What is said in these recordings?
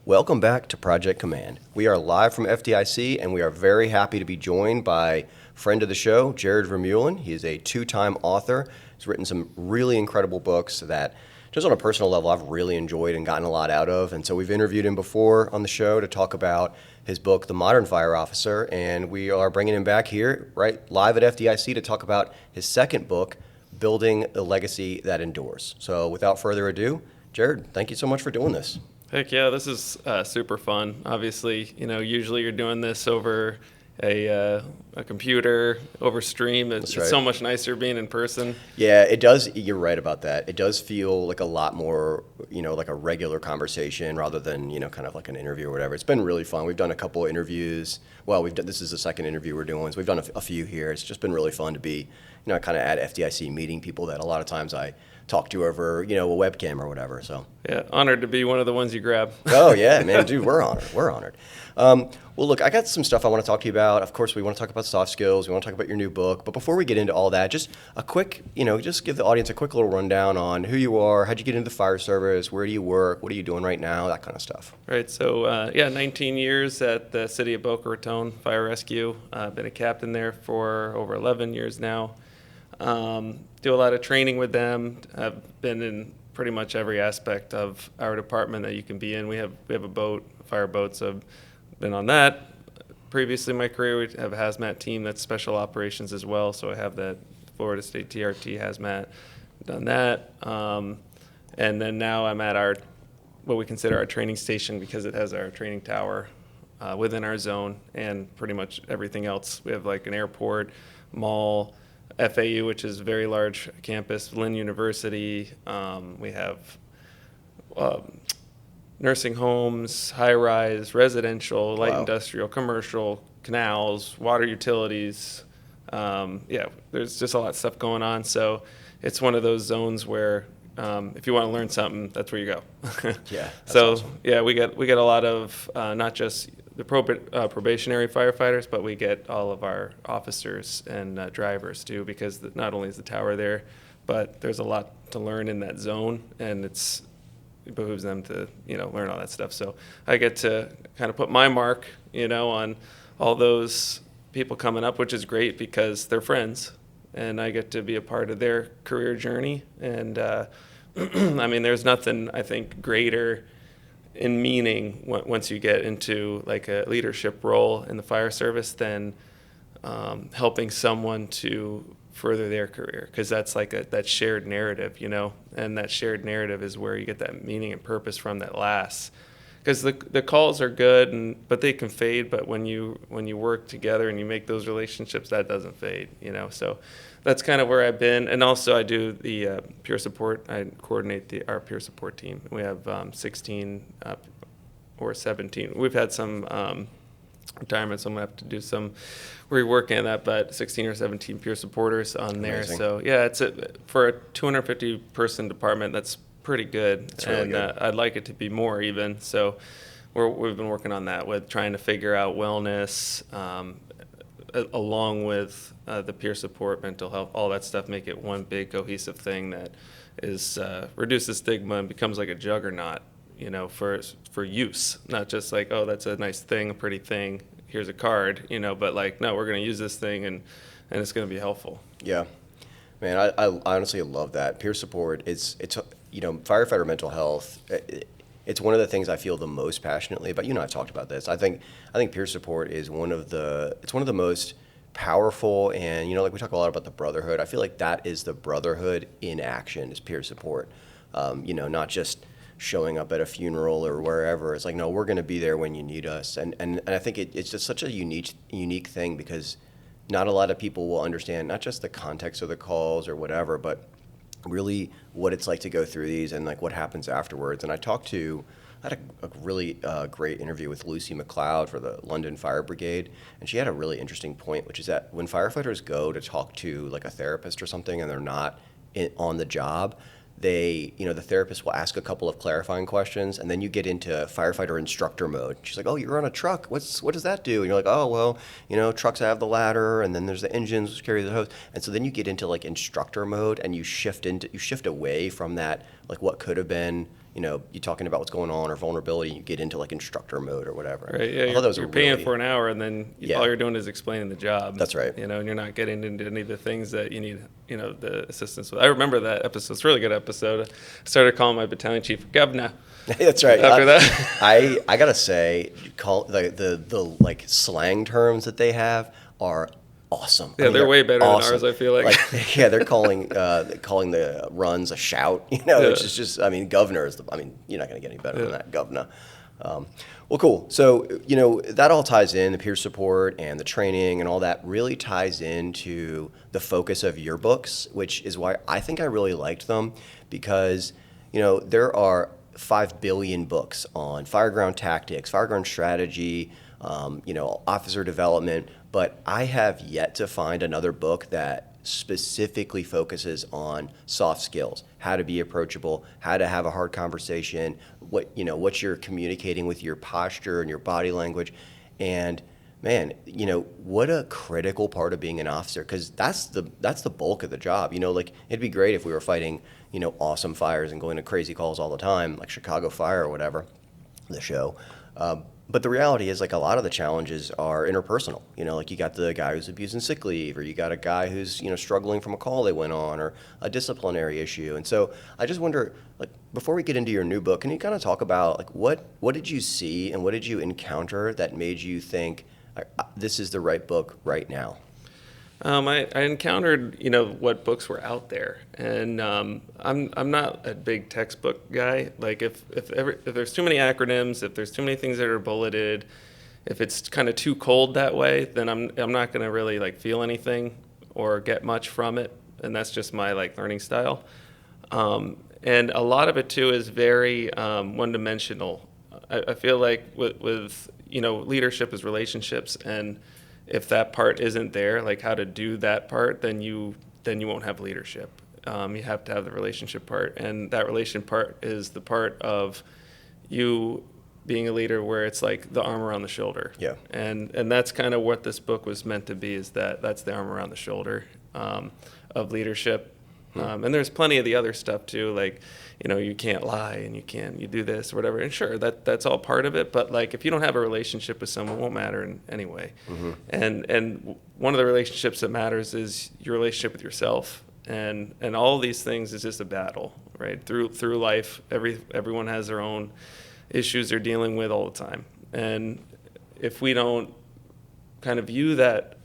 Welcome back to Project Command. We are live from FDIC, and we are very happy to be joined by friend of the show, Jared Vermeulen. He is a two-time author. He's written some really incredible books that, just on a personal level, I've really enjoyed and gotten a lot out of. And so we've interviewed him before on the show to talk about his book, The Modern Fire Officer, and we are bringing him back here, right, live at FDIC to talk about his second book, Building a Legacy That Endures. So without further ado, Jared, thank you so much for doing this. Heck yeah, this is super fun. Obviously, usually you're doing this over a computer, over stream. It's so much nicer being in person. Yeah, it does. You're right about that. It does feel like a lot more, like a regular conversation rather than, kind of like an interview or whatever. It's been really fun. We've done a couple of interviews. Well, this is the second interview we're doing, so we've done a few here. It's just been really fun to be, kind of at FDIC meeting people that a lot of times I talk to over, a webcam or whatever. So yeah, honored to be one of the ones you grab. Oh yeah, man, dude, we're honored. We're honored. Well, look, I got some stuff I want to talk to you about. Of course, we want to talk about soft skills. We want to talk about your new book. But before we get into all that, just a quick, just give the audience a quick little rundown on who you are, how'd you get into the fire service, where do you work, what are you doing right now, that kind of stuff. Right. So 19 years at the city of Boca Raton Fire Rescue. I've been a captain there for over 11 years now. Do a lot of training with them. I've been in pretty much every aspect of our department that you can be in. We have a boat, fire boat, so I've been on that. Previously in my career, we have a hazmat team that's special operations as well, so I have that Florida State TRT hazmat, done that. And then now I'm at what we consider our training station because it has our training tower within our zone and pretty much everything else. We have like an airport, mall, FAU, which is a very large campus, Lynn University. We have nursing homes, high-rise, residential, light industrial, commercial, canals, water utilities. There's just a lot of stuff going on. So it's one of those zones where if you want to learn something, that's where you go. Yeah. So awesome. Yeah, we get a lot of not just the probationary firefighters, but we get all of our officers and drivers too, because not only is the tower there, but there's a lot to learn in that zone, and it behooves them to learn all that stuff. So I get to kind of put my mark, on all those people coming up, which is great because they're friends, and I get to be a part of their career journey. And I mean, there's nothing I think greater in meaning once you get into like a leadership role in the fire service than helping someone to further their career, because that's like that shared narrative, and that shared narrative is where you get that meaning and purpose from that lasts. Because the calls are good, but they can fade. But when you work together and you make those relationships, that doesn't fade. So that's kind of where I've been. And also I do the peer support. I coordinate our peer support team. We have 16 or 17. We've had some retirements, so I'm gonna have to do some reworking on that. But 16 or 17 peer supporters on there. Amazing. So yeah, it's for a 250 person department. That's pretty good. It's really good. I'd like it to be more even. So we've been working on that with trying to figure out wellness, along with the peer support, mental health, all that stuff, make it one big cohesive thing that is reduces stigma and becomes like a juggernaut, for use, not just like, oh, that's a nice thing, a pretty thing, here's a card, but like, no, we're going to use this thing and it's going to be helpful. Yeah. Man, I honestly love that. Peer support, it's firefighter mental health, it's one of the things I feel the most passionately about. I've talked about this. I think peer support is one of the most powerful, and like we talk a lot about the brotherhood. I feel like that is the brotherhood in action, is peer support. Not just showing up at a funeral or wherever. It's like, no, we're going to be there when you need us. And I think it's just such a unique thing, because not a lot of people will understand not just the context of the calls or whatever, but really what it's like to go through these and like what happens afterwards. And I had a really great interview with Lucy McLeod for the London Fire Brigade, and she had a really interesting point, which is that when firefighters go to talk to like a therapist or something and they're not on the job, the therapist will ask a couple of clarifying questions, and then you get into firefighter instructor mode. She's like, oh, you're on a truck. What does that do? And you're like, oh, well, trucks have the ladder, and then there's the engines which carry the hose. And so then you get into like instructor mode, and you shift away from that, like what could have been, you talking about what's going on or vulnerability, you get into like instructor mode or whatever. Right. Yeah. I thought those You're were paying really, for an hour, and then Yeah. all you're doing is explaining the job. That's right. And you're not getting into any of the things that you need, the assistance with. I remember that episode. It's a really good episode. I started calling my battalion chief Governor. That's right. After that. I gotta say, call the like slang terms that they have are awesome. Yeah, they're way better than ours, I feel like. Yeah, they're calling the runs a shout. Yeah. Which is just, governor is you're not gonna get any better than that, governor. Well, cool. So, that all ties in, the peer support and the training and all that really ties into the focus of your books, which is why I think I really liked them, because, there are 5 billion books on fireground tactics, fireground strategy, officer development, but I have yet to find another book that specifically focuses on soft skills, how to be approachable, how to have a hard conversation, what you're communicating with your posture and your body language. And man, what a critical part of being an officer, because that's the bulk of the job. Like it'd be great if we were fighting, awesome fires and going to crazy calls all the time, like Chicago Fire or whatever, the show. But the reality is, like, a lot of the challenges are interpersonal. Like you got the guy who's abusing sick leave, or you got a guy who's, struggling from a call they went on, or a disciplinary issue. And so I just wonder, like, before we get into your new book, can you kind of talk about, like, what did you see and what did you encounter that made you think, this is the right book right now? I encountered, what books were out there, and I'm not a big textbook guy. Like if there's too many acronyms, if there's too many things that are bulleted, if it's kind of too cold that way, then I'm not going to really like feel anything or get much from it, and that's just my like learning style. And a lot of it too is very one-dimensional. I feel like with leadership is relationships, and if that part isn't there, like how to do that part, then you won't have leadership. You have to have the relationship part, and that relation part is the part of you being a leader where it's like the arm around the shoulder. Yeah. And that's kind of what this book was meant to be, is that's the arm around the shoulder of leadership. And there's plenty of the other stuff too, like, you can't lie and you do this or whatever. And sure, that's all part of it. But like, if you don't have a relationship with someone, it won't matter in any way. Mm-hmm. And one of the relationships that matters is your relationship with yourself. And all these things is just a battle, right? Through life, everyone has their own issues they're dealing with all the time. And if we don't kind of view that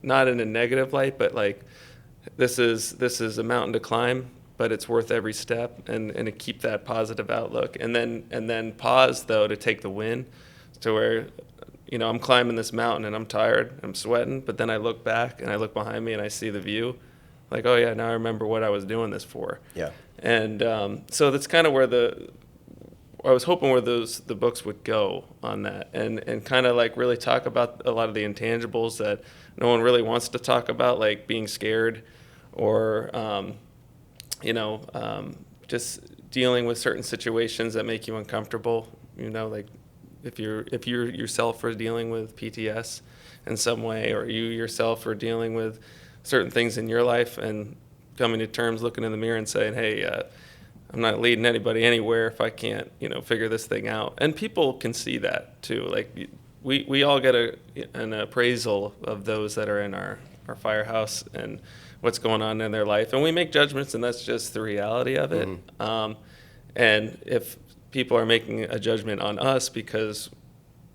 not in a negative light, but like, this is a mountain to climb, but it's worth every step, and to keep that positive outlook, and then pause though to take the win, to where I'm climbing this mountain and I'm tired, I'm sweating, but then I look back and I look behind me and I see the view, like, oh yeah, now I remember what I was doing this for. Yeah. And so that's kind of where I was hoping where the books would go on that, and kind of like really talk about a lot of the intangibles that no one really wants to talk about, like being scared, or just dealing with certain situations that make you uncomfortable. Like if you yourself are dealing with PTS in some way, or you yourself are dealing with certain things in your life, and coming to terms, looking in the mirror and saying, hey, I'm not leading anybody anywhere if I can't, figure this thing out. And people can see that too. Like we all get an appraisal of those that are in our firehouse and what's going on in their life, and we make judgments, and that's just the reality of it. Mm-hmm. And if people are making a judgment on us because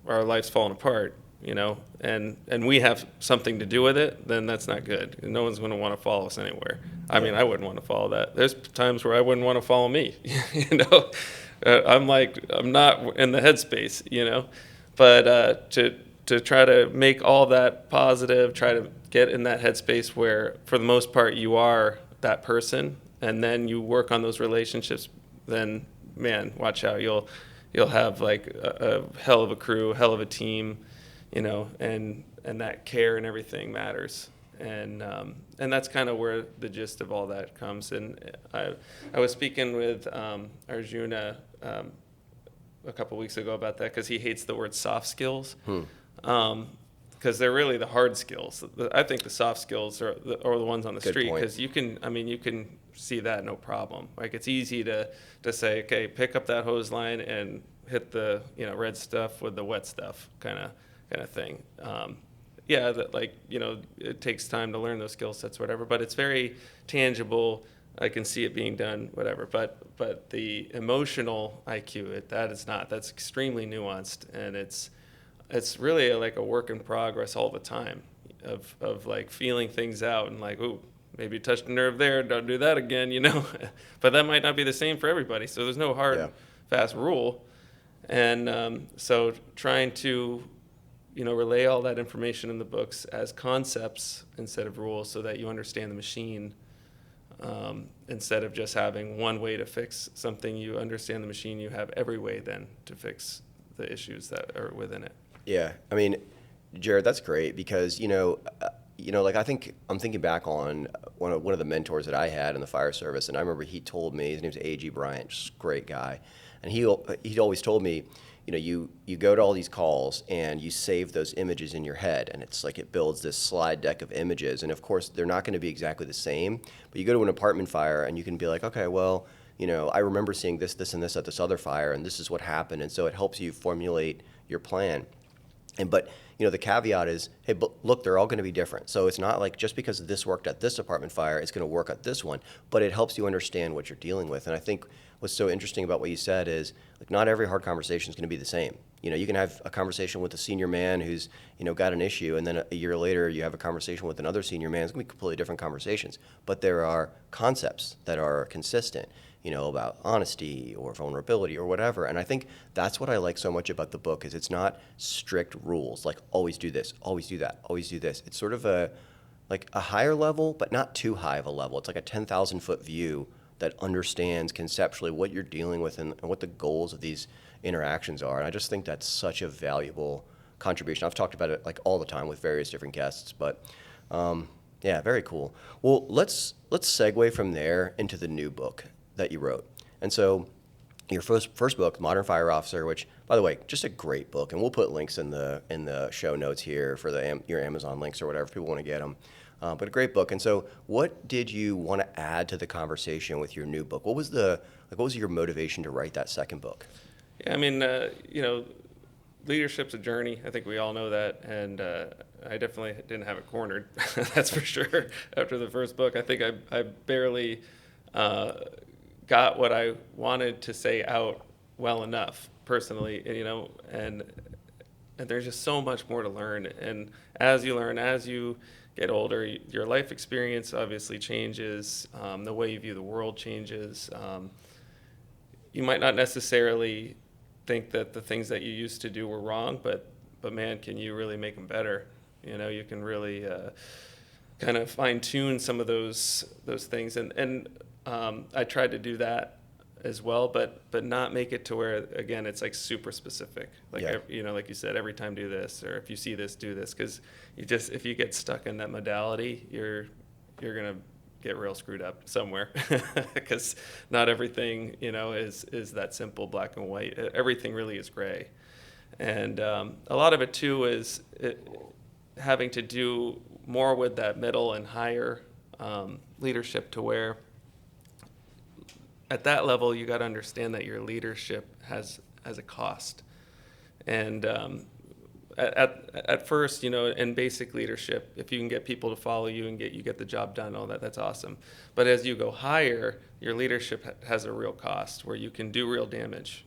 our life's falling apart, and we have something to do with it, then that's not good. No one's going to want to follow us anywhere. I mean, I wouldn't want to follow that. There's times where I wouldn't want to follow me. I'm not in the headspace, But to try to make all that positive, try to get in that headspace where, for the most part, you are that person, and then you work on those relationships. Then, man, watch out. You'll have like a hell of a crew, hell of a team. And that care and everything matters, and that's kind of where the gist of all that comes. And I was speaking with Arjuna a couple weeks ago about that, because he hates the word soft skills. because they're really the hard skills. I think the soft skills are the ones on the Good street, point. because you can see that no problem. Like, it's easy to say, okay, pick up that hose line and hit the red stuff with the wet stuff kind of thing. Yeah, that, like, it takes time to learn those skill sets, whatever, but it's very tangible. I can see it being done, whatever. But the emotional IQ, that's extremely nuanced, and it's really like a work in progress all the time of like feeling things out and like, ooh, maybe you touched a nerve there, don't do that again, But that might not be the same for everybody. So there's no hard, Yeah. fast rule. And so trying to, relay all that information in the books as concepts instead of rules, so that you understand the machine, instead of just having one way to fix something. You understand the machine, you have every way then to fix the issues that are within it. Yeah, I mean, Jared, that's great because like I'm thinking back on one of the mentors that I had in the fire service, and I remember he told me, his name's A.G. Bryant, just a great guy, and he always told me, you go to all these calls and you save those images in your head, and it's like it builds this slide deck of images, and of course they're not going to be exactly the same, but you go to an apartment fire and you can be like, okay, well, I remember seeing this, and this at this other fire, and this is what happened, and so it helps you formulate your plan. But the caveat is, hey, but look, they're all going to be different. So it's not like just because this worked at this apartment fire, it's going to work at this one. But it helps you understand what you're dealing with. And I think what's so interesting about what you said is, like, not every hard conversation is going to be the same. You can have a conversation with a senior man who's got an issue, and then a year later you have a conversation with another senior man. It's going to be completely different conversations. But there are concepts that are consistent. About honesty or vulnerability or whatever. And I think that's what I like so much about the book is it's not strict rules, like always do this, always do that, always do this. It's sort of a higher level, but not too high of a level. It's like a 10,000 foot view that understands conceptually what you're dealing with and what the goals of these interactions are. And I just think that's such a valuable contribution. I've talked about it like all the time with various different guests, but yeah, very cool. Well, let's segue from there into the new book that you wrote. And so your first book, Modern Fire Officer, which, by the way, just a great book, and we'll put links in the show notes here for your Amazon links or whatever if people want to get them. But a great book. And so what did you want to add to the conversation with your new book? What was your motivation to write that second book? Yeah, I mean, leadership's a journey. I think we all know that, and I definitely didn't have it cornered. That's for sure. After the first book, I think I barely got what I wanted to say out well enough personally, and there's just so much more to learn. And as you learn, as you get older, your life experience obviously changes. The way you view the world changes. You might not necessarily think that the things that you used to do were wrong, but man, can you really make them better? You can really kind of fine tune some of those things, and I tried to do that as well, but not make it to where, again, it's like super specific. Like, yeah. Like you said, every time do this, or if you see this, do this. Because if you get stuck in that modality, you're going to get real screwed up somewhere. Because not everything, is that simple, black and white. Everything really is gray. And a lot of it, too, is having to do more with that middle and higher leadership, to where at that level, you got to understand that your leadership has a cost. And at first, in basic leadership, if you can get people to follow you and you get the job done, all that's awesome. But as you go higher, your leadership has a real cost, where you can do real damage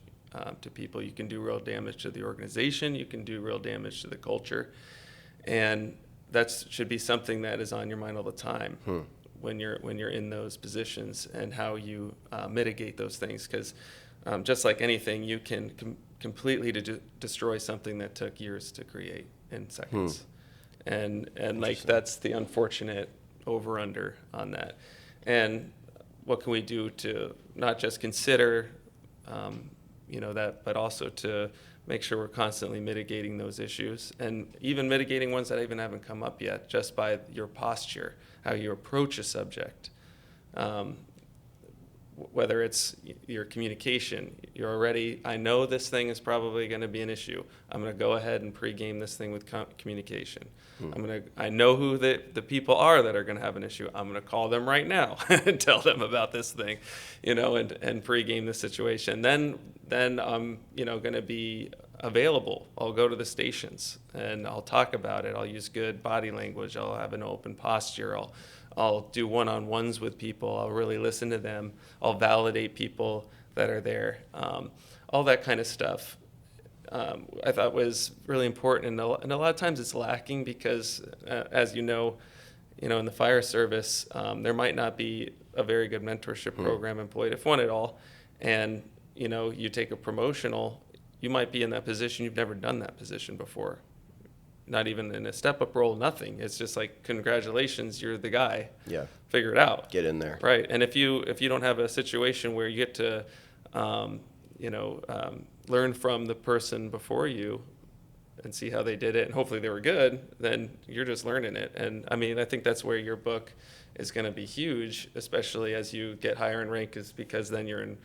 to people. You can do real damage to the organization. You can do real damage to the culture. And that should be something that is on your mind all the time. When you're in those positions, and how you mitigate those things, because just like anything, you can completely destroy something that took years to create in seconds, and like that's the unfortunate over-under on that. And what can we do to not just consider that, but also to make sure we're constantly mitigating those issues, and even mitigating ones that even haven't come up yet, just by your posture, how you approach a subject. whether it's your communication, I know this thing is probably going to be an issue. I'm going to go ahead and pregame this thing with communication. I know who the people are that are going to have an issue. I'm going to call them right now and tell them about this thing, and pregame the situation. Then I'm, going to be available. I'll go to the stations and I'll talk about it. I'll use good body language. I'll have an open posture. I'll do one-on-ones with people. I'll really listen to them. I'll validate people that are there. All that kind of stuff I thought was really important. And a lot of times it's lacking because, as in the fire service, there might not be a very good mentorship program employed, if one at all. And, you take a promotional, you might be in that position. You've never done that position before. Not even in a step-up role, nothing. It's just like, congratulations, you're the guy. Yeah. Figure it out. Get in there. Right. And if you don't have a situation where you get to, learn from the person before you and see how they did it, and hopefully they were good, then you're just learning it. And I think that's where your book is going to be huge, especially as you get higher in rank, is because then you're in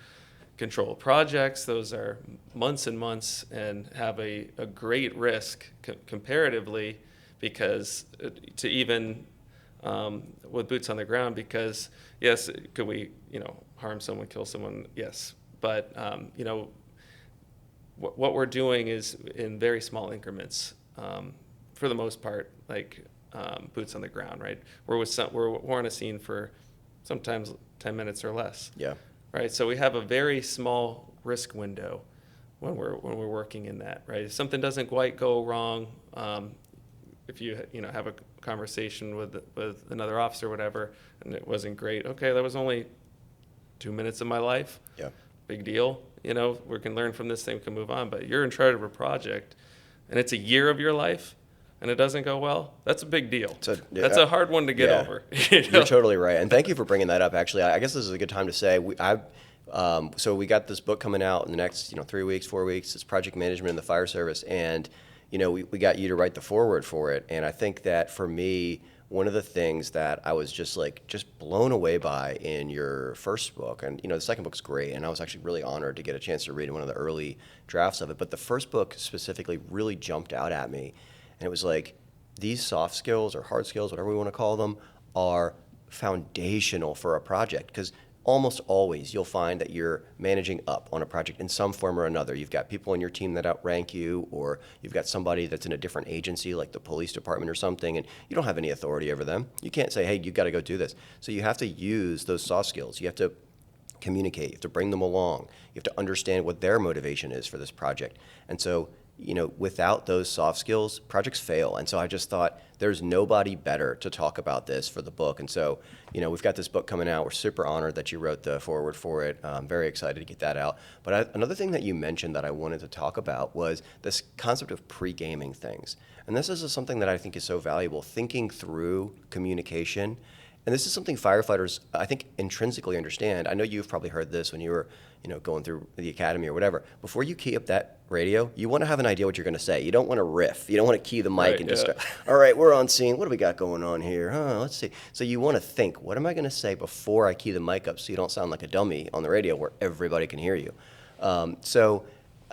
control of projects. Those are months and months and have a great risk comparatively, because to even with boots on the ground, because yes, could we harm someone, kill someone? Yes, but what we're doing is in very small increments, for the most part, like boots on the ground, right? We're on a scene for sometimes 10 minutes or less. Yeah. Right, so we have a very small risk window when we're working in that, right? If something doesn't quite go wrong, if you have a conversation with another officer or whatever, and it wasn't great, okay, that was only 2 minutes of my life. Yeah. Big deal. We can learn from this thing, we can move on. But you're in charge of a project, and it's a year of your life, and it doesn't go well. That's a big deal. That's a hard one to get over. You're totally right, and thank you for bringing that up. Actually, I guess this is a good time to say so we got this book coming out in the next 3 weeks, 4 weeks. It's project management in the fire service, and we got you to write the foreword for it. And I think that for me, one of the things that I was just blown away by in your first book, and the second book's great, and I was actually really honored to get a chance to read one of the early drafts of it, but the first book specifically really jumped out at me, and it was like, these soft skills or hard skills, whatever we want to call them, are foundational for a project, because almost always you'll find that you're managing up on a project in some form or another. You've got people on your team that outrank you, or you've got somebody that's in a different agency like the police department or something, and you don't have any authority over them. You can't say, hey, you've got to go do this. So you have to use those soft skills. You have to communicate. You have to bring them along. You have to understand what their motivation is for this project. And so without those soft skills, projects fail. And so I just thought there's nobody better to talk about this for the book. And so, we've got this book coming out. We're super honored that you wrote the foreword for it. I'm very excited to get that out. But another thing that you mentioned that I wanted to talk about was this concept of pre-gaming things. And this is something that I think is so valuable, thinking through communication. And this is something firefighters, I think, intrinsically understand. I know you've probably heard this when you were, going through the academy or whatever. Before you key up that radio, you want to have an idea what you're going to say. You don't want to riff. You don't want to key the mic right, and just go, all right, we're on scene. What do we got going on here? Let's see. So you want to think, what am I going to say before I key the mic up so you don't sound like a dummy on the radio where everybody can hear you? So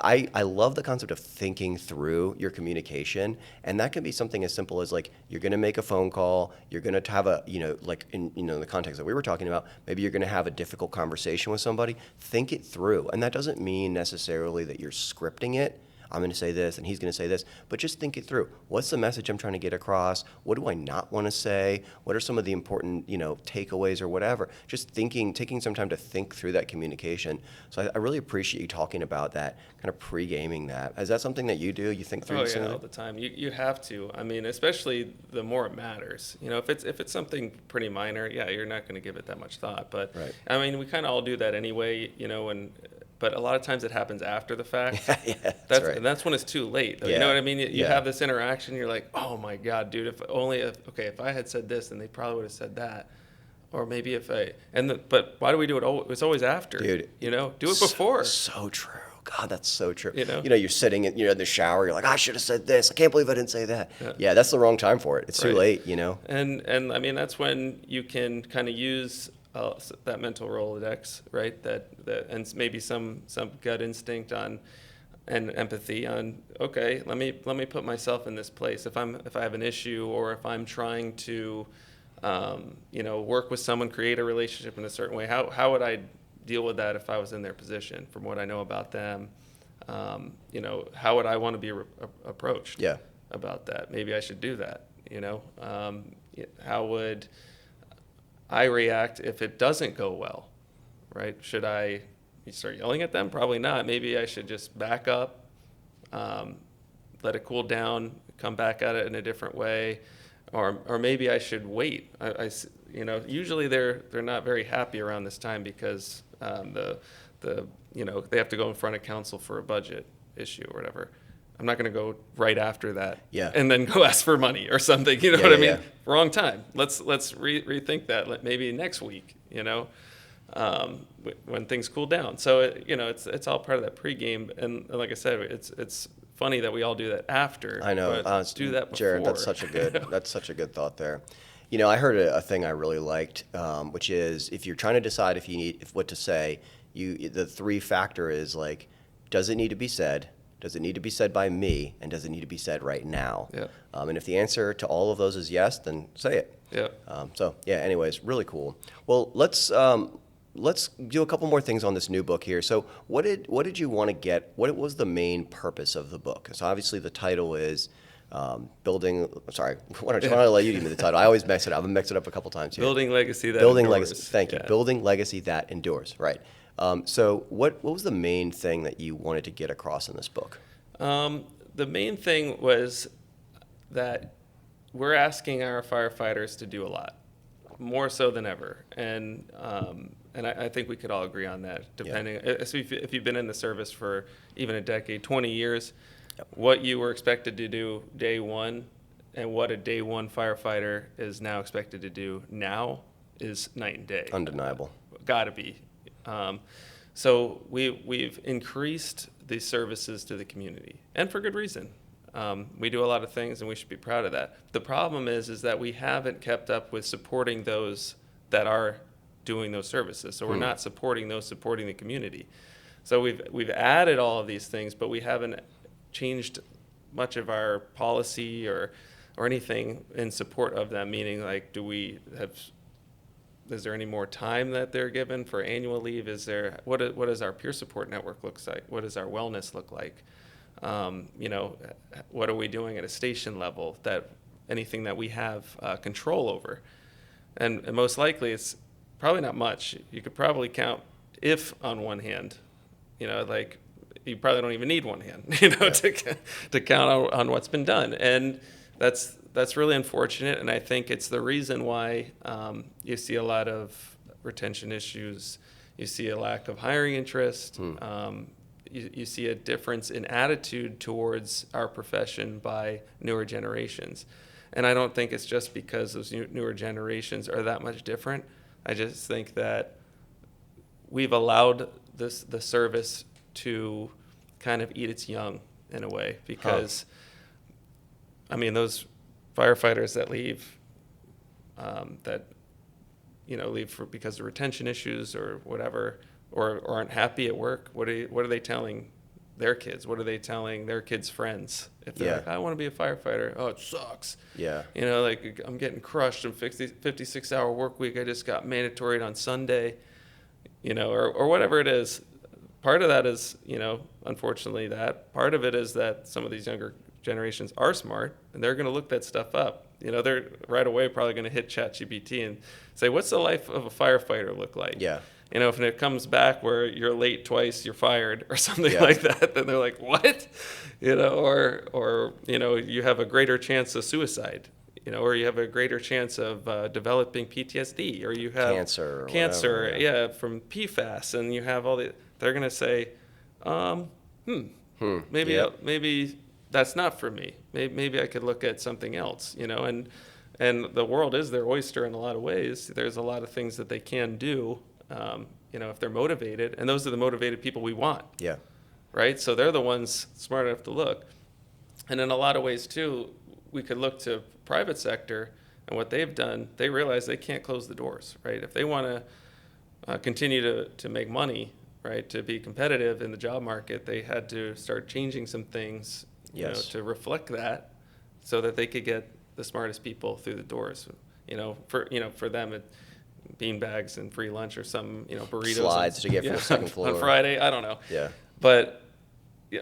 I love the concept of thinking through your communication, and that can be something as simple as you're going to make a phone call, you're going to have a, in the context that we were talking about, maybe you're going to have a difficult conversation with somebody. Think it through, and that doesn't mean necessarily that you're scripting it. I'm going to say this and he's going to say this, but just think it through. What's the message I'm trying to get across? What do I not want to say? What are some of the important, takeaways or whatever? Just taking some time to think through that communication. So I really appreciate you talking about that, kind of pre-gaming that. Is that something that you do? You think through this? Oh yeah, all the time. You have to. especially the more it matters. If it's something pretty minor, yeah, you're not going to give it that much thought. But right. We kind of all do that anyway. But a lot of times it happens after the fact. Yeah, that's right. And that's when it's too late. Though. Yeah. You know what I mean? You have this interaction. You're like, oh my God, dude! If I had said this, then they probably would have said that. Or maybe but why do we do it? It's always after. Dude, do it before. So true. God, that's so true. You're sitting in the shower. You're like, I should have said this. I can't believe I didn't say that. Yeah, that's the wrong time for it. It's too late. And that's when you can kind of use that mental Rolodex, right? And maybe some gut instinct on and empathy on, okay, let me put myself in this place. If I have an issue, or if I'm trying to work with someone, create a relationship in a certain way, how would I deal with that if I was in their position, from what I know about them? How would I want to be approached Yeah. about that? Maybe I should do that. How would I react if it doesn't go well, right? Should I start yelling at them? Probably not. Maybe I should just back up, let it cool down, come back at it in a different way, or maybe I should wait. Usually they're not very happy around this time, because they have to go in front of council for a budget issue or whatever. I'm not going to go right after that, Yeah. and then go ask for money or something. You know Yeah, what I yeah, mean? Wrong time. Let's rethink that. Maybe next week. When things cool down. So it's all part of that pregame. And like I said, it's funny that we all do that after. I know. But let's do that before. Jared, that's such a good thought there. I heard a thing I really liked, which is, if you're trying to decide if what to say, the 3-factor is like, does it need to be said? Does it need to be said by me? And does it need to be said right now? Yeah. And if the answer to all of those is yes, then say it. Yeah. Anyways, really cool. Well, let's do a couple more things on this new book here. So what did you want to get? What was the main purpose of the book? So obviously the title is building. Sorry, why don't I let you give me the title? I always mix it up. I've mixed it up a couple times here. Building legacy that Building endures. legacy. Thank you. Yeah. Building legacy that endures. Right. So what was the main thing that you wanted to get across in this book? The main thing was that we're asking our firefighters to do a lot, more so than ever, and I think we could all agree on that. Depending, if you've been in the service for even a decade, 20 years, what you were expected to do day one, and what a day one firefighter is now expected to do now is night and day. Undeniable. Gotta be. So we've increased these services to the community, and for good reason. We do a lot of things, and we should be proud of that. The problem is that we haven't kept up with supporting those that are doing those services. So we're not supporting those supporting the community. So we've added all of these things, but we haven't changed much of our policy or anything in support of them. Meaning, like, is there any more time that they're given for annual leave? What does our peer support network look like? What does our wellness look like? What are we doing at a station level, anything that we have control over? And most likely it's probably not much. You could probably count, if on one hand, you probably don't even need one hand, to count on what's been done. And that's really unfortunate, and I think it's the reason why you see a lot of retention issues. You see a lack of hiring interest. You see a difference in attitude towards our profession by newer generations. And I don't think it's just because those newer generations are that much different. I just think that we've allowed the service to kind of eat its young in a way, because those firefighters that leave, leave because of retention issues or whatever, or aren't happy at work. What are they telling their kids? What are they telling their kids' friends? If they're like, I want to be a firefighter. Oh, it sucks. Yeah. I'm getting crushed. I'm 56-hour work week. I just got mandatory on Sunday. Or whatever it is. Part of that is, unfortunately that. Part of it is that some of these younger generations are smart, and they're going to look that stuff up. They're right away probably going to hit ChatGPT and say, what's the life of a firefighter look like? Yeah. If it comes back where you're late twice, you're fired or something like that, then they're like, what? Or you have a greater chance of suicide, or you have a greater chance of developing PTSD, or you have cancer, whatever, from PFAS, and you have they're going to say, maybe that's not for me. Maybe I could look at something else, and the world is their oyster in a lot of ways. There's a lot of things that they can do, if they're motivated, and those are the motivated people we want. Yeah. Right? So they're the ones smart enough to look. And in a lot of ways too, we could look to private sector and what they've done. They realize they can't close the doors, right? If they want to continue to make money, right, to be competitive in the job market, they had to start changing some things, Yes. to reflect that, so that they could get the smartest people through the doors. For them, bean bags and free lunch or some, burritos. Slides to get from the second on floor. Friday. I don't know. Yeah. But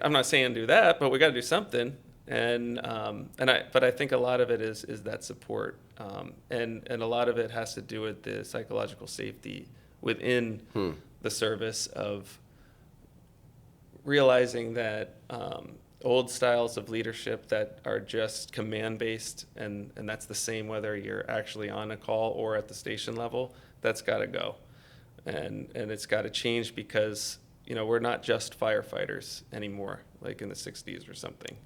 I'm not saying do that, but we got to do something. But I think a lot of it is that support, and a lot of it has to do with the psychological safety within the service of realizing that old styles of leadership that are just command based, and that's the same whether you're actually on a call or at the station level. That's got to go, and it's got to change, because we're not just firefighters anymore, like in the 60s or something.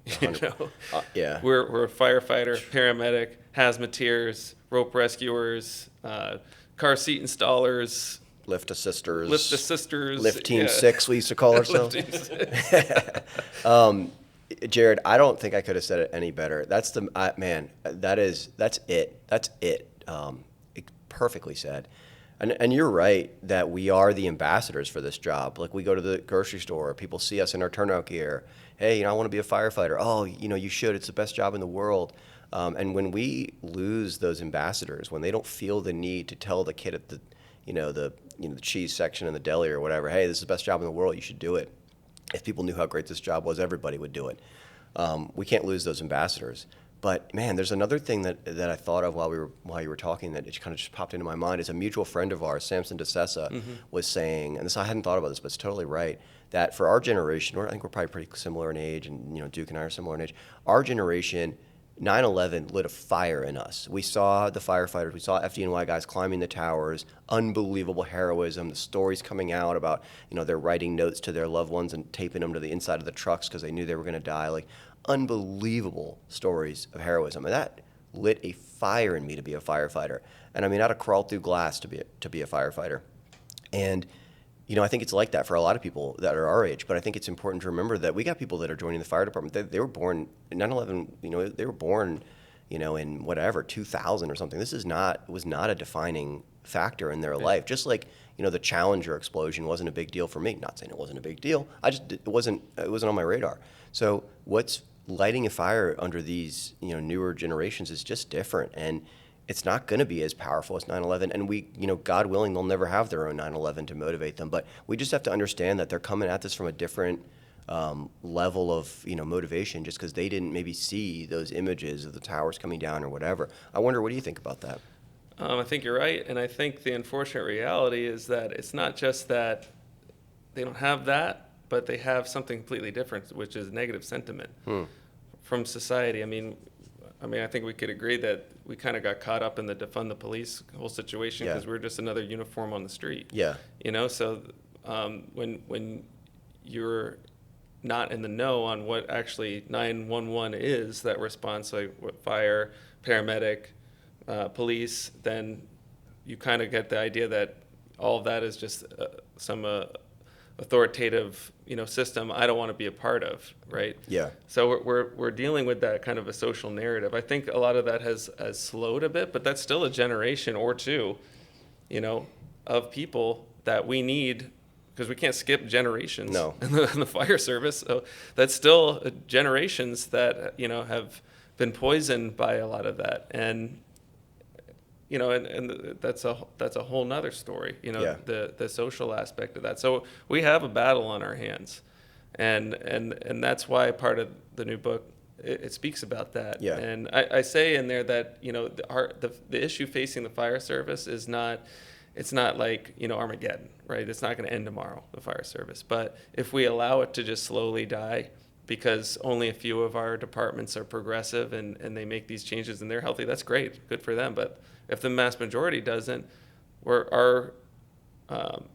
Yeah. We're a firefighter, paramedic, hazmateers, rope rescuers, car seat installers, Lift assisters. Lift Team 6, we used to call ourselves. Jared, I don't think I could have said it any better. That's it. That's it. Perfectly said. And you're right that we are the ambassadors for this job. Like, we go to the grocery store, people see us in our turnout gear. Hey, I want to be a firefighter. Oh, you should. It's the best job in the world. And when we lose those ambassadors, when they don't feel the need to tell the kid at the cheese section in the deli or whatever, hey, this is the best job in the world, you should do it. If people knew how great this job was, everybody would do it. We can't lose those ambassadors. But man, there's another thing that I thought of while you were talking that it kind of just popped into my mind. Is a mutual friend of ours, Samson DeSessa, was saying, and I hadn't thought about this, but it's totally right, that for our generation, I think we're probably pretty similar in age, and Duke and I are similar in age. Our generation, 9/11 lit a fire in us. We saw the firefighters, we saw FDNY guys climbing the towers, unbelievable heroism, the stories coming out about, they're writing notes to their loved ones and taping them to the inside of the trucks because they knew they were going to die. Like, unbelievable stories of heroism. And that lit a fire in me to be a firefighter. And I mean, I'd have crawled through glass to be a firefighter. And I think it's like that for a lot of people that are our age, but I think it's important to remember that we got people that are joining the fire department. They were born in 9/11, they were born, in whatever, 2000 or something. This was not a defining factor in their life. Just like, the Challenger explosion wasn't a big deal for me. Not saying it wasn't a big deal. It wasn't on my radar. So what's lighting a fire under these, newer generations is just different. And it's not going to be as powerful as 9/11, and we, God willing, they'll never have their own 9/11 to motivate them. But we just have to understand that they're coming at this from a different level of, motivation, just because they didn't maybe see those images of the towers coming down or whatever. I wonder, what do you think about that? I think you're right, and I think the unfortunate reality is that it's not just that they don't have that, but they have something completely different, which is negative sentiment from society. I mean, I think we could agree that we kind of got caught up in the defund the police whole situation because we're just another uniform on the street. Yeah. So when you're not in the know on what actually 911 is, that response, like what fire, paramedic, police, then you kind of get the idea that all of that is just some authoritative, system I don't want to be a part of, right? Yeah. So we're dealing with that kind of a social narrative. I think a lot of that has slowed a bit, but that's still a generation or two, of people that we need, because we can't skip generations in the fire service. So that's still generations that, have been poisoned by a lot of that. And and that's a whole nother story, the social aspect of that. So we have a battle on our hands, and that's why part of the new book, it speaks about that. Yeah. And I say in there that the issue facing the fire service is not, it's not like Armageddon, right? It's not going to end tomorrow, the fire service. But if we allow it to just slowly die, because only a few of our departments are progressive and they make these changes and they're healthy, that's great, good for them. But if the mass majority doesn't, our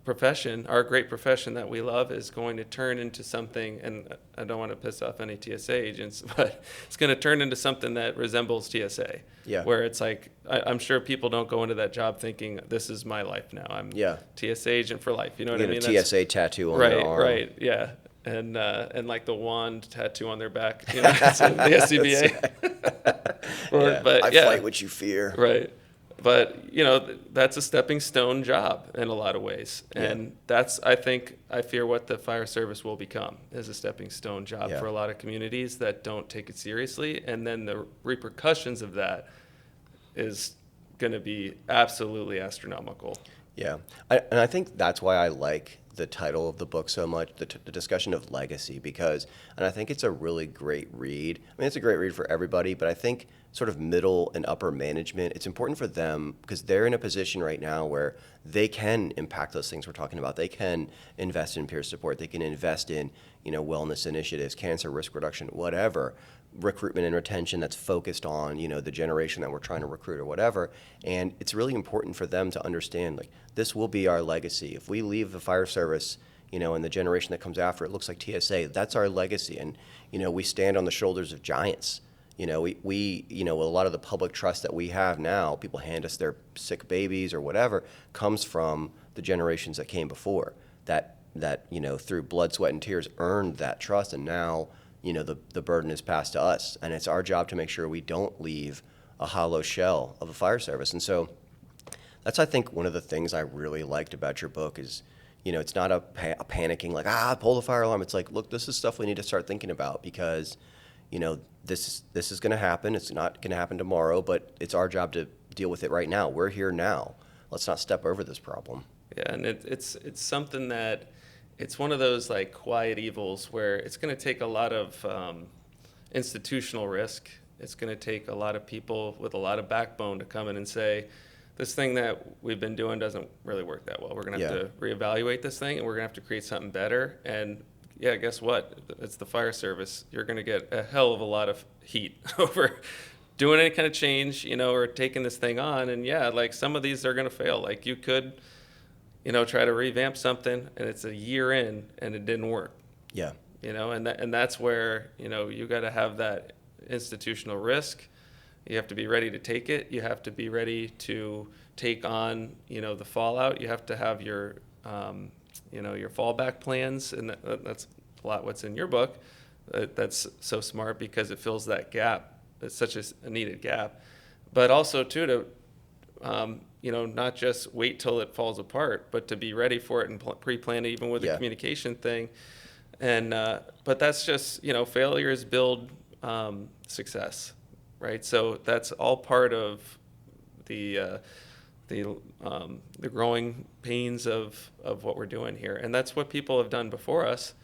profession, our great profession that we love, is going to turn into something, and I don't want to piss off any TSA agents, but it's going to turn into something that resembles TSA. Yeah. Where it's like, I'm sure people don't go into that job thinking, this is my life now. I'm TSA agent for life. You know what I mean? A TSA tattoo on their arm. Right, yeah. And like the wand tattoo on their back, it's the SCBA. I fight what you fear. Right. But, that's a stepping stone job in a lot of ways. And that's, I fear what the fire service will become, is a stepping stone job Yeah. for a lot of communities that don't take it seriously. And then the repercussions of that is going to be absolutely astronomical. Yeah, and I think that's why I like the title of the book so much, the discussion of legacy, and I think it's a really great read. I mean, it's a great read for everybody, but I think sort of middle and upper management, it's important for them because they're in a position right now where they can impact those things we're talking about. They can invest in peer support. They can invest in, wellness initiatives, cancer risk reduction, whatever, recruitment and retention that's focused on, the generation that we're trying to recruit or whatever. And it's really important for them to understand, like, this will be our legacy. If we leave the fire service, and the generation that comes after it looks like TSA, that's our legacy. And, we stand on the shoulders of giants. We with a lot of the public trust that we have now, people hand us their sick babies or whatever, comes from the generations that came before that, through blood, sweat, and tears earned that trust. And now, the burden is passed to us. And it's our job to make sure we don't leave a hollow shell of a fire service. And so that's, I think, one of the things I really liked about your book is, it's not a panicking, like, pull the fire alarm. It's like, look, this is stuff we need to start thinking about because, this is going to happen. It's not going to happen tomorrow, but it's our job to deal with it right now. We're here now. Let's not step over this problem. Yeah, and it's something that it's one of those like quiet evils where it's going to take a lot of institutional risk. It's going to take a lot of people with a lot of backbone to come in and say, this thing that we've been doing doesn't really work that well. We're going to have to reevaluate this thing, and we're going to have to create something better. And yeah, guess what? It's the fire service. You're going to get a hell of a lot of heat over doing any kind of change, or taking this thing on. And yeah, like some of these are going to fail. Like you could, try to revamp something and it's a year in and it didn't work. Yeah. And that's where, you got to have that institutional risk. You have to be ready to take it. You have to be ready to take on, the fallout. You have to have your, your fallback plans. And that's a lot what's in your book. That's so smart because it fills that gap. It's such a needed gap. But also, too, to, not just wait till it falls apart, but to be ready for it and pre-plan it, even with the communication thing. And but that's just, failures build success, right? So that's all part of the growing pains of what we're doing here, and that's what people have done before us.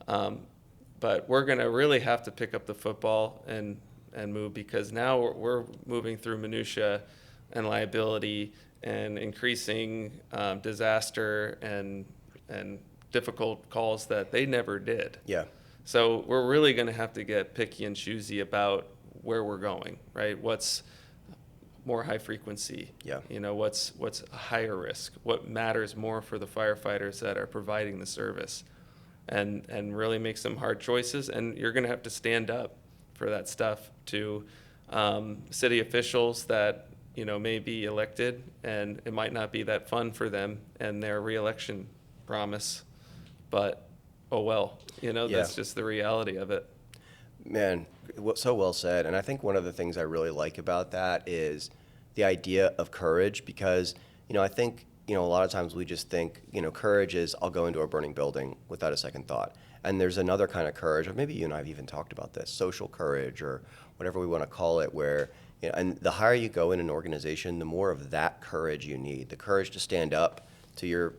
But we're going to really have to pick up the football and move, because now we're moving through minutia and liability and increasing disaster and difficult calls that they never did. Yeah. So we're really going to have to get picky and choosy about where we're going, right? What's more high frequency? Yeah. What's a higher risk? What matters more for the firefighters that are providing the service? And really make some hard choices. And you're going to have to stand up for that stuff to city officials that, may be elected, and it might not be that fun for them and their reelection promise, but oh well, that's just the reality of it. Man, so well said. And I think one of the things I really like about that is the idea of courage, because, I think, a lot of times we just think, courage is I'll go into a burning building without a second thought. And there's another kind of courage, or maybe you and I have even talked about this, social courage or whatever we want to call it, where, and the higher you go in an organization, the more of that courage you need. The courage to stand up to your,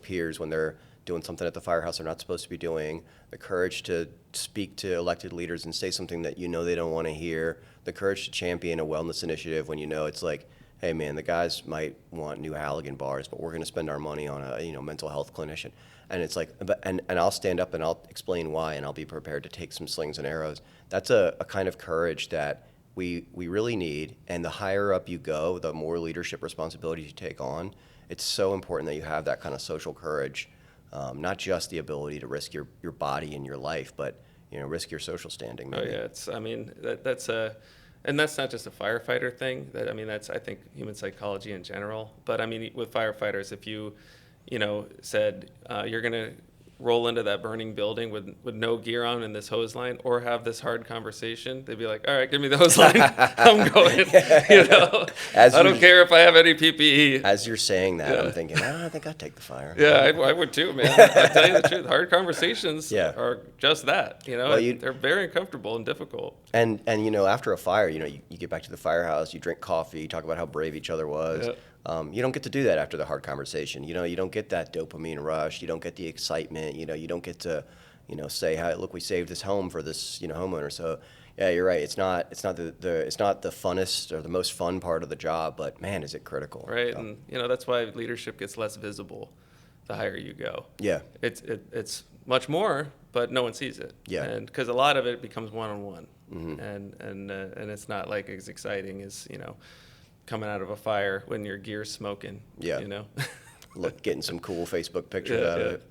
peers when they're doing something at the firehouse they're not supposed to be doing, the courage to speak to elected leaders and say something that they don't want to hear, the courage to champion a wellness initiative when it's like, hey man, the guys might want new Halligan bars, but we're going to spend our money on a mental health clinician. And it's like, and I'll stand up and I'll explain why, and I'll be prepared to take some slings and arrows. That's a kind of courage that we really need. And the higher up you go, the more leadership responsibilities you take on. It's so important that you have that kind of social courage, not just the ability to risk your body and your life, but risk your social standing. Maybe. Oh yeah, and that's not just a firefighter thing. That's I think human psychology in general. But with firefighters, if you said you're going to roll into that burning building with no gear on and this hose line, or have this hard conversation, they'd be like, all right, give me the hose line. I'm going, you know. As I don't you're- care if I have any PPE. As you're saying that, Yeah. I'm thinking, I think I'd take the fire. Yeah, I would too, man. I'll tell you the truth. Hard conversations Yeah. are just that, you know. Well, they're very uncomfortable and difficult. And you know, after a fire, you know, you get back to the firehouse, you drink coffee, you talk about how brave each other was. Yeah. You don't get to do that after the hard conversation. You know, you don't get that dopamine rush. You don't get the excitement. You know, you don't get to, you know, say, "Hey, look, we saved this home for this, you know, homeowner." So, yeah, you're right. It's not the funnest or the most fun part of the job, but man, is it critical. Right, So, and you know that's why leadership gets less visible the higher you go. yeah, It's much more, but no one sees it. Yeah. And because a lot of it becomes one-on-one, Mhm. and it's not like as exciting as, you know, coming out of a fire when your gear's smoking. Yeah. You know. look, getting some cool Facebook pictures Yeah, out of yeah. it.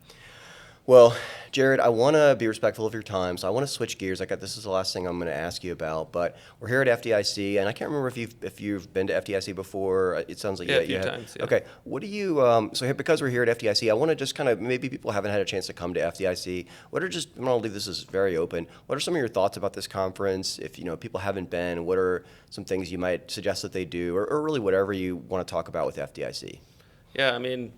Well, Jared, I want to be respectful of your time, so I want to switch gears. This is the last thing I'm going to ask you about, but we're here at FDIC, and I can't remember if you've been to FDIC before. It sounds like Yeah, a you few have. times, yeah. Okay, what do you? So because we're here at FDIC, I want to just kind of maybe people haven't had a chance to come to FDIC. What are just? I'm going to leave this as very open. What are some of your thoughts about this conference? If you know people haven't been, what are some things you might suggest that they do, or really whatever you want to talk about with FDIC? Yeah, I mean,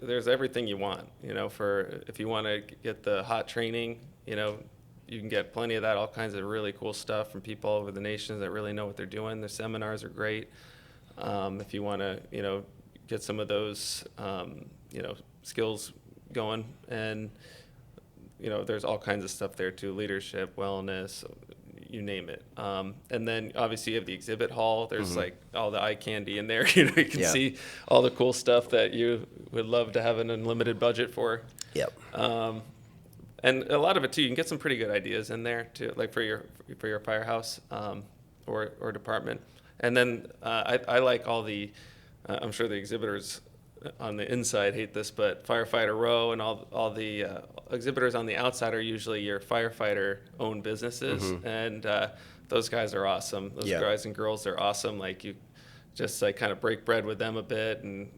there's everything you want, you know, for if you want to get the hot training, you know, you can get plenty of that, all kinds of really cool stuff from people all over the nation that really know what they're doing. Their seminars are great. If you want to, you know, get some of those, you know, skills going, and, you know, there's all kinds of stuff there too, leadership, wellness, you name it. And then obviously you have the exhibit hall. There's like all the eye candy in there. You know, you can Yeah. see all the cool stuff that you would love to have an unlimited budget for. Yep. And a lot of it too, you can get some pretty good ideas in there too, like for your firehouse or department. And then I like all the, I'm sure the exhibitors on the inside hate this, but firefighter row and all the exhibitors on the outside are usually your firefighter-owned businesses, and those guys are awesome. Those Yeah. guys and girls are awesome. Like you just like kind of break bread with them a bit and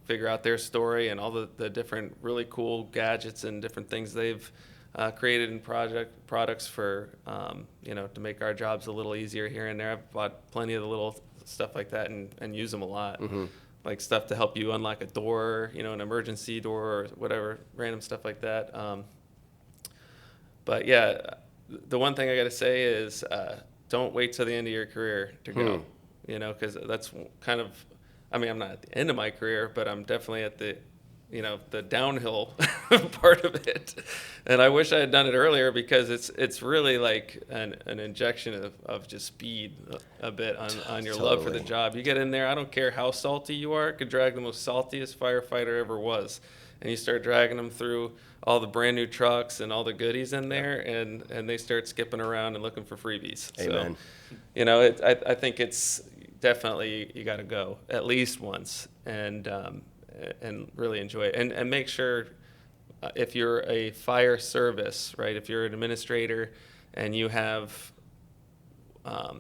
figure out their story and all the different really cool gadgets and different things they've created in products for you know, to make our jobs a little easier here and there. I've bought plenty of the little stuff like that and use them a lot. Like stuff to help you unlock a door, you know, an emergency door or whatever, random stuff like that. But yeah, the one thing I got to say is don't wait till the end of your career to go, you know, because that's kind of, I mean, I'm not at the end of my career, but I'm definitely at the, you know, the downhill part of it. And I wish I had done it earlier because it's really like an injection of just speed a bit on your love for the Totally. job. You get in there, I don't care how salty you are, could drag the most saltiest firefighter ever was. And you start dragging them through all the brand new trucks and all the goodies in there, and they start skipping around and looking for freebies. Amen. So, you know, I think it's definitely, you got to go at least once and really enjoy it. And make sure if you're a fire service, right, if you're an administrator and you have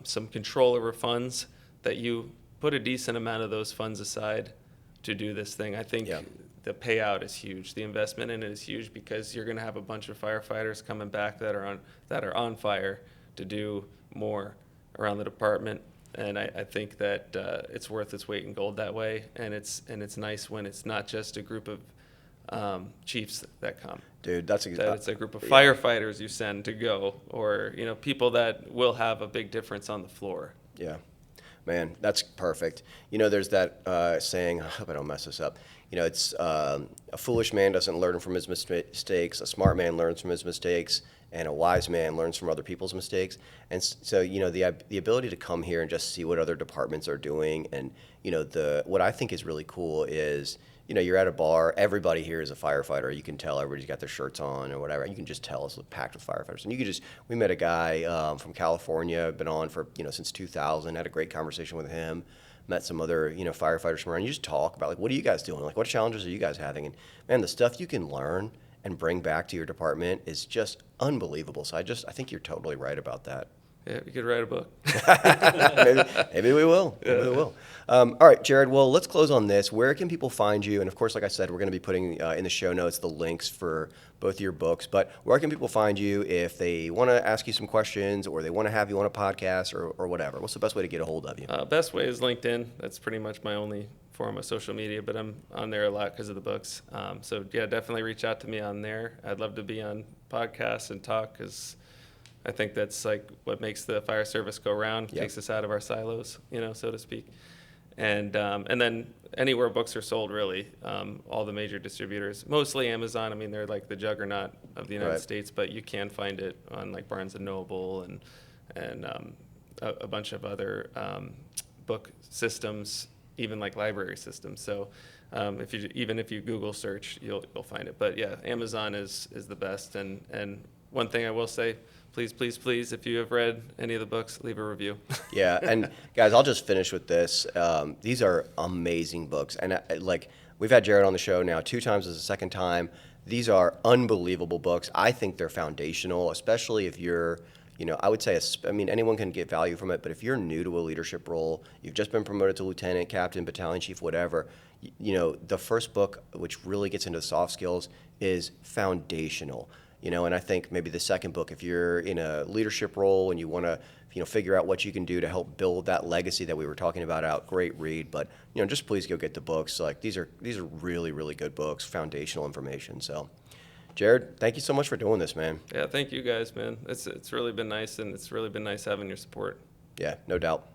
some control over funds, that you put a decent amount of those funds aside to do this thing. I think Yeah. the payout is huge. The investment in it is huge because you're going to have a bunch of firefighters coming back that are on fire to do more around the department. And I think that it's worth its weight in gold that way. And it's nice when it's not just a group of chiefs that come. Dude, that's That exactly. it's a group of firefighters you send to go, or, you know, people that will have a big difference on the floor. Yeah. Man, that's perfect. You know, there's that saying, I hope I don't mess this up. You know, it's a foolish man doesn't learn from his mistakes, a smart man learns from his mistakes, and a wise man learns from other people's mistakes. And so, you know, the ability to come here and just see what other departments are doing, and, you know, what I think is really cool is, you know, you're at a bar, everybody here is a firefighter. You can tell everybody's got their shirts on or whatever. You can just tell it's packed with firefighters. And you could just, we met a guy from California, been on for, you know, since 2000, had a great conversation with him, met some other, you know, firefighters from around. You just talk about, like, what are you guys doing? Like, what challenges are you guys having? And, man, the stuff you can learn and bring back to your department is just unbelievable. So I think you're totally right about that. Yeah, we could write a book. Maybe we will. Maybe we will. All right, Jared. Well, let's close on this. Where can people find you? And of course, like I said, we're going to be putting in the show notes the links for both of your books. But where can people find you if they want to ask you some questions or they want to have you on a podcast or whatever? What's the best way to get a hold of you? Best way is LinkedIn. That's pretty much my only form of social media, but I'm on there a lot because of the books. So yeah, definitely reach out to me on there. I'd love to be on podcasts and talk because I think that's like what makes the fire service go round, Yep. takes us out of our silos, so to speak. And then anywhere books are sold, really, all the major distributors, mostly Amazon. I mean, they're like the juggernaut of the United Right. States, but you can find it on like Barnes and Noble and a bunch of other book systems, even like library systems. So even if you Google search, you'll find it. But yeah, Amazon is the best. And one thing I will say, please, please, please, if you have read any of the books, leave a review. Yeah, and guys, I'll just finish with this. These are amazing books, and like we've had Jared on the show now 2 times. As the second time. These are unbelievable books. I think they're foundational, especially if you're, I would say, I mean, anyone can get value from it, but if you're new to a leadership role, you've just been promoted to lieutenant, captain, battalion chief, whatever, the first book, which really gets into soft skills, is foundational. And I think maybe the second book, if you're in a leadership role and you want to, figure out what you can do to help build that legacy that we were talking about out, great read. But, just please go get the books. Like these are really, really good books, foundational information. So, Jared, thank you so much for doing this, man. Yeah, thank you guys, man. It's really been nice, and it's really been nice having your support. Yeah, no doubt.